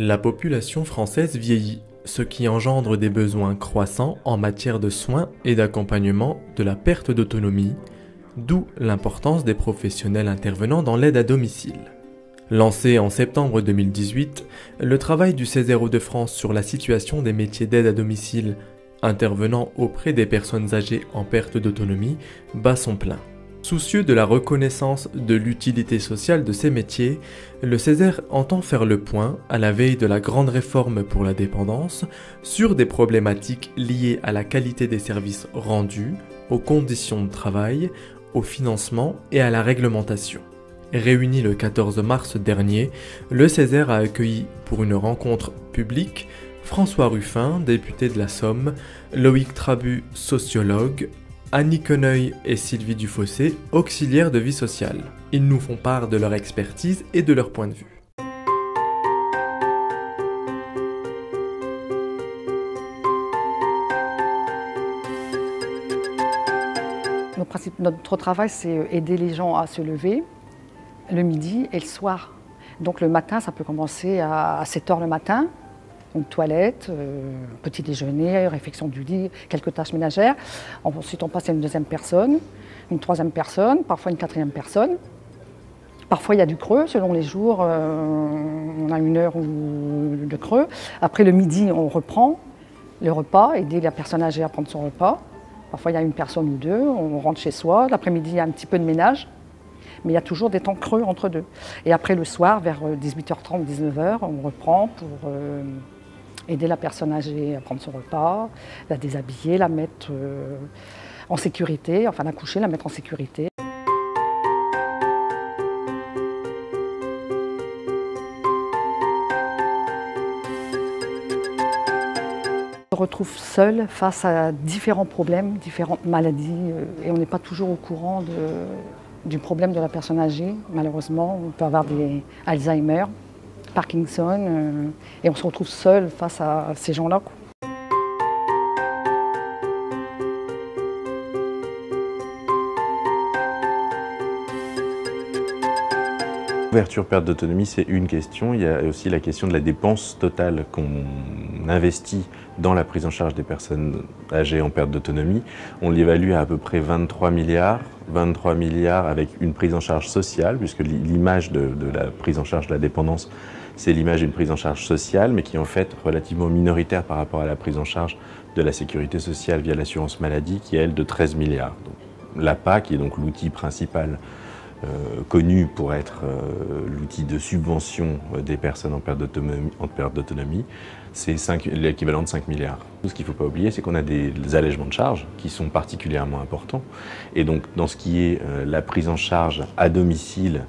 La population française vieillit, ce qui engendre des besoins croissants en matière de soins et d'accompagnement de la perte d'autonomie, d'où l'importance des professionnels intervenant dans l'aide à domicile. Lancé en septembre 2018, le travail du Césaire Hauts-de-France sur la situation des métiers d'aide à domicile intervenant auprès des personnes âgées en perte d'autonomie bat son plein. Soucieux de la reconnaissance de l'utilité sociale de ces métiers, le Césaire entend faire le point, à la veille de la grande réforme pour la dépendance, sur des problématiques liées à la qualité des services rendus, aux conditions de travail, au financement et à la réglementation. Réuni le 14 mars dernier, le Césaire a accueilli pour une rencontre publique François Ruffin, député de la Somme, Loïc Trabu, sociologue, Annie Queneuil et Sylvie Dufossé, auxiliaires de vie sociale. Ils nous font part de leur expertise et de leur point de vue. Notre travail, c'est aider les gens à se lever le midi et le soir. Donc le matin, ça peut commencer à 7 h le matin. Donc toilette, petit déjeuner, réfection du lit, quelques tâches ménagères. Ensuite, on passe à une deuxième personne, une troisième personne, parfois une quatrième personne. Parfois, il y a du creux, selon les jours, on a une heure de creux. Après, le midi, on reprend le repas, aider la personne âgée à prendre son repas. Parfois, il y a une personne ou deux, on rentre chez soi. L'après-midi, il y a un petit peu de ménage, mais il y a toujours des temps creux entre deux. Et après, le soir, vers 18h30, 19h, on reprend pour aider la personne âgée à prendre son repas, la déshabiller, la mettre en sécurité, enfin la coucher, la mettre en sécurité. On se retrouve seul face à différents problèmes, différentes maladies, et on n'est pas toujours au courant du problème de la personne âgée. Malheureusement, on peut avoir des Alzheimer, Parkinson, et on se retrouve seul face à ces gens-là. L'ouverture perte d'autonomie, c'est une question. Il y a aussi la question de la dépense totale qu'on investit dans la prise en charge des personnes âgées en perte d'autonomie. On l'évalue à peu près 23 milliards avec une prise en charge sociale, puisque l'image de la prise en charge de la dépendance, c'est l'image d'une prise en charge sociale, mais qui est en fait relativement minoritaire par rapport à la prise en charge de la sécurité sociale via l'assurance maladie, qui est elle de 13 milliards. L'APA, qui est donc l'outil principal connu pour être l'outil de subvention des personnes en perte d'autonomie, c'est l'équivalent de 5 milliards. Ce qu'il ne faut pas oublier, c'est qu'on a des allègements de charges qui sont particulièrement importants. Et donc, dans ce qui est la prise en charge à domicile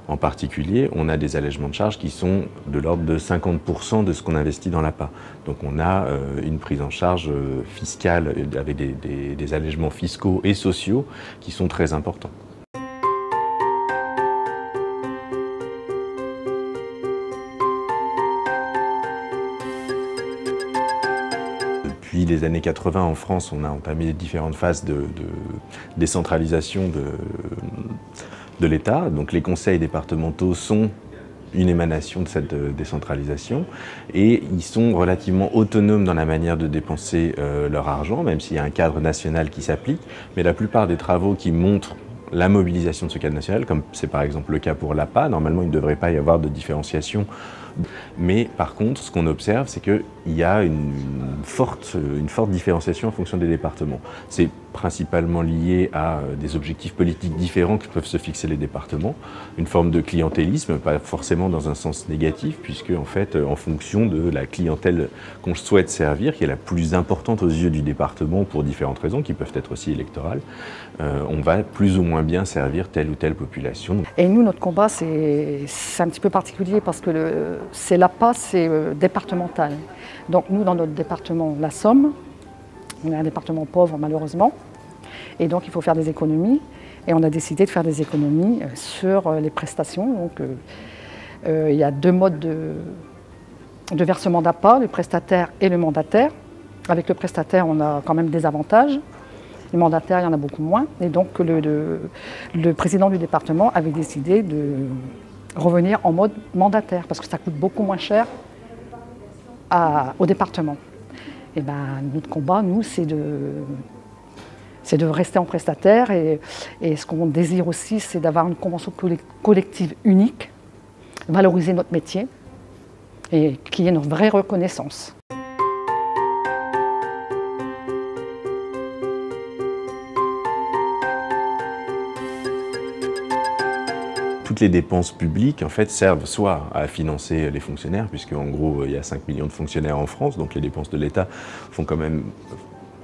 en particulier, on a des allègements de charges qui sont de l'ordre de 50% de ce qu'on investit dans l'APA. Donc on a une prise en charge fiscale avec des allègements fiscaux et sociaux qui sont très importants. Depuis les années 80 en France, on a entamé différentes phases de décentralisation de l'État. Donc les conseils départementaux sont une émanation de cette décentralisation et ils sont relativement autonomes dans la manière de dépenser leur argent, même s'il y a un cadre national qui s'applique. Mais la plupart des travaux qui montrent la mobilisation de ce cadre national, comme c'est par exemple le cas pour l'APA, normalement il ne devrait pas y avoir de différenciation. Mais par contre, ce qu'on observe, c'est qu'il y a une forte différenciation en fonction des départements. C'est principalement lié à des objectifs politiques différents que peuvent se fixer les départements, une forme de clientélisme, pas forcément dans un sens négatif, puisque en fait, en fonction de la clientèle qu'on souhaite servir, qui est la plus importante aux yeux du département pour différentes raisons, qui peuvent être aussi électorales, on va plus ou moins bien servir telle ou telle population. Et nous, notre combat, c'est un petit peu particulier parce que c'est l'APA, c'est départemental. Donc nous, dans notre département, la Somme, on est un département pauvre malheureusement, et donc il faut faire des économies. Et on a décidé de faire des économies sur les prestations. Donc il y a deux modes de versement d'APA, le prestataire et le mandataire. Avec le prestataire, on a quand même des avantages. Les mandataires, il y en a beaucoup moins. Et donc le président du département avait décidé de revenir en mode mandataire, parce que ça coûte beaucoup moins cher au département. Et ben, notre combat, nous, c'est de rester en prestataire et ce qu'on désire aussi, c'est d'avoir une convention collective unique, valoriser notre métier et qu'il y ait une vraie reconnaissance. Toutes les dépenses publiques en fait, servent soit à financer les fonctionnaires, puisque en gros il y a 5 millions de fonctionnaires en France, donc les dépenses de l'État font quand même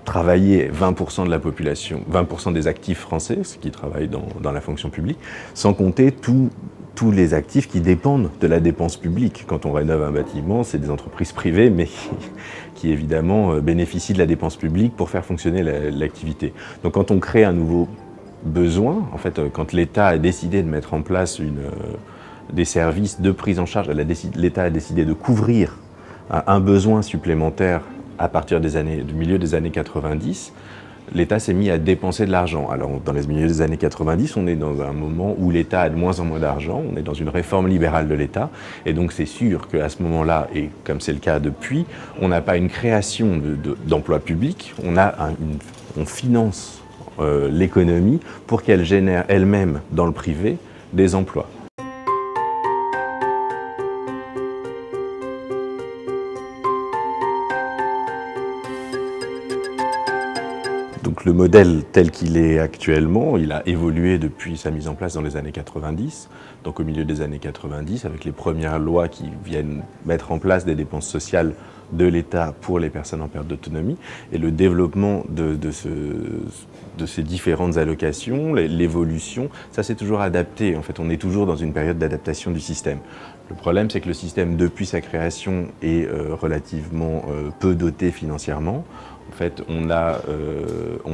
travailler 20% de la population, 20% des actifs français, ce qui travaillent dans la fonction publique, sans compter tous les actifs qui dépendent de la dépense publique. Quand on rénove un bâtiment, c'est des entreprises privées, mais qui évidemment bénéficient de la dépense publique pour faire fonctionner l'activité. Donc quand on crée un nouveau besoin, en fait, quand l'État a décidé de mettre en place des services de prise en charge, l'État a décidé de couvrir un besoin supplémentaire à partir du milieu des années 90, l'État s'est mis à dépenser de l'argent. Alors, dans les milieux des années 90, on est dans un moment où l'État a de moins en moins d'argent, on est dans une réforme libérale de l'État, et donc c'est sûr qu'à ce moment-là, et comme c'est le cas depuis, on n'a pas une création d'emplois publics, on finance l'économie pour qu'elle génère elle-même dans le privé des emplois. Donc le modèle tel qu'il est actuellement, il a évolué depuis sa mise en place dans les années 90. Donc au milieu des années 90, avec les premières lois qui viennent mettre en place des dépenses sociales de l'État pour les personnes en perte d'autonomie, et le développement de ces différentes allocations, l'évolution, ça s'est toujours adapté. En fait, on est toujours dans une période d'adaptation du système. Le problème, c'est que le système, depuis sa création, est relativement peu doté financièrement. En fait, on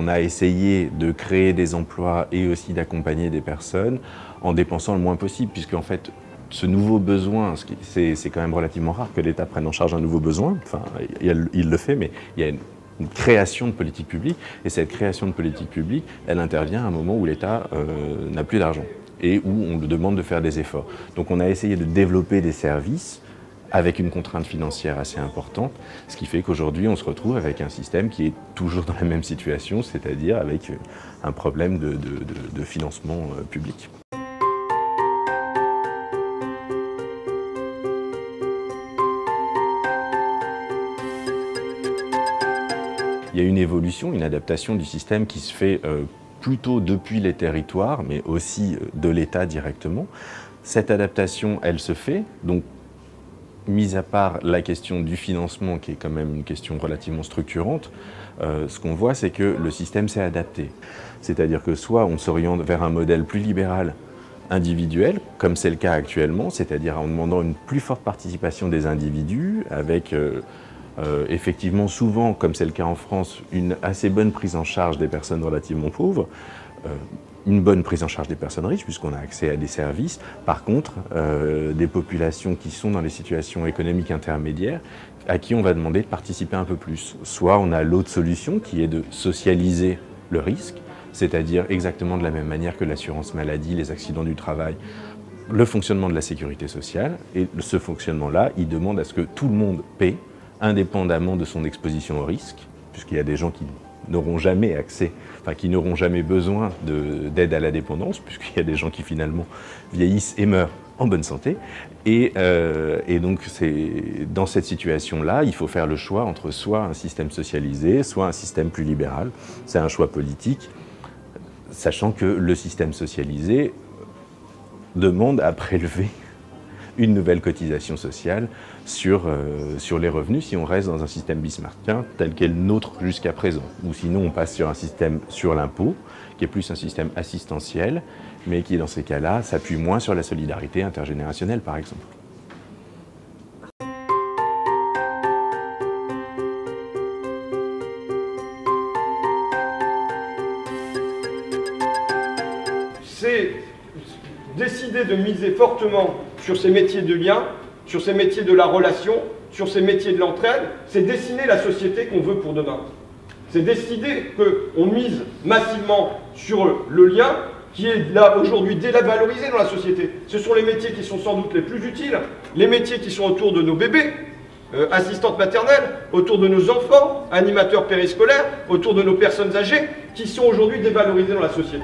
a essayé de créer des emplois et aussi d'accompagner des personnes en dépensant le moins possible, puisque en fait, ce nouveau besoin, c'est quand même relativement rare que l'État prenne en charge un nouveau besoin. Enfin, il le fait, mais il y a une création de politique publique, et cette création de politique publique, elle intervient à un moment où l'État n'a plus d'argent et où on lui demande de faire des efforts. Donc on a essayé de développer des services avec une contrainte financière assez importante, ce qui fait qu'aujourd'hui on se retrouve avec un système qui est toujours dans la même situation, c'est-à-dire avec un problème de financement public. Il y a une évolution, une adaptation du système qui se fait plutôt depuis les territoires, mais aussi de l'État directement. Cette adaptation, elle se fait, donc mis à part la question du financement, qui est quand même une question relativement structurante, ce qu'on voit, c'est que le système s'est adapté. C'est-à-dire que soit on s'oriente vers un modèle plus libéral, individuel, comme c'est le cas actuellement, c'est-à-dire en demandant une plus forte participation des individus, avec effectivement souvent, comme c'est le cas en France, une assez bonne prise en charge des personnes relativement pauvres, une bonne prise en charge des personnes riches, puisqu'on a accès à des services. Par contre, des populations qui sont dans les situations économiques intermédiaires, à qui on va demander de participer un peu plus. Soit on a l'autre solution, qui est de socialiser le risque, c'est-à-dire exactement de la même manière que l'assurance maladie, les accidents du travail, le fonctionnement de la sécurité sociale. Et ce fonctionnement-là, il demande à ce que tout le monde paie, indépendamment de son exposition au risque, puisqu'il y a des gens qui n'auront jamais accès, enfin qui n'auront jamais besoin d'aide à la dépendance, puisqu'il y a des gens qui finalement vieillissent et meurent en bonne santé. Et donc dans cette situation-là, il faut faire le choix entre soit un système socialisé, soit un système plus libéral. C'est un choix politique, sachant que le système socialisé demande à prélever une nouvelle cotisation sociale sur les revenus si on reste dans un système bismarckien tel qu'est le nôtre jusqu'à présent. Ou sinon on passe sur un système sur l'impôt, qui est plus un système assistentiel, mais qui dans ces cas-là s'appuie moins sur la solidarité intergénérationnelle par exemple. C'est décider de miser fortement sur ces métiers de lien, sur ces métiers de la relation, sur ces métiers de l'entraide, c'est dessiner la société qu'on veut pour demain. C'est décider qu'on mise massivement sur le lien qui est là aujourd'hui dévalorisé dans la société. Ce sont les métiers qui sont sans doute les plus utiles, les métiers qui sont autour de nos bébés, assistantes maternelles, autour de nos enfants, animateurs périscolaires, autour de nos personnes âgées, qui sont aujourd'hui dévalorisées dans la société.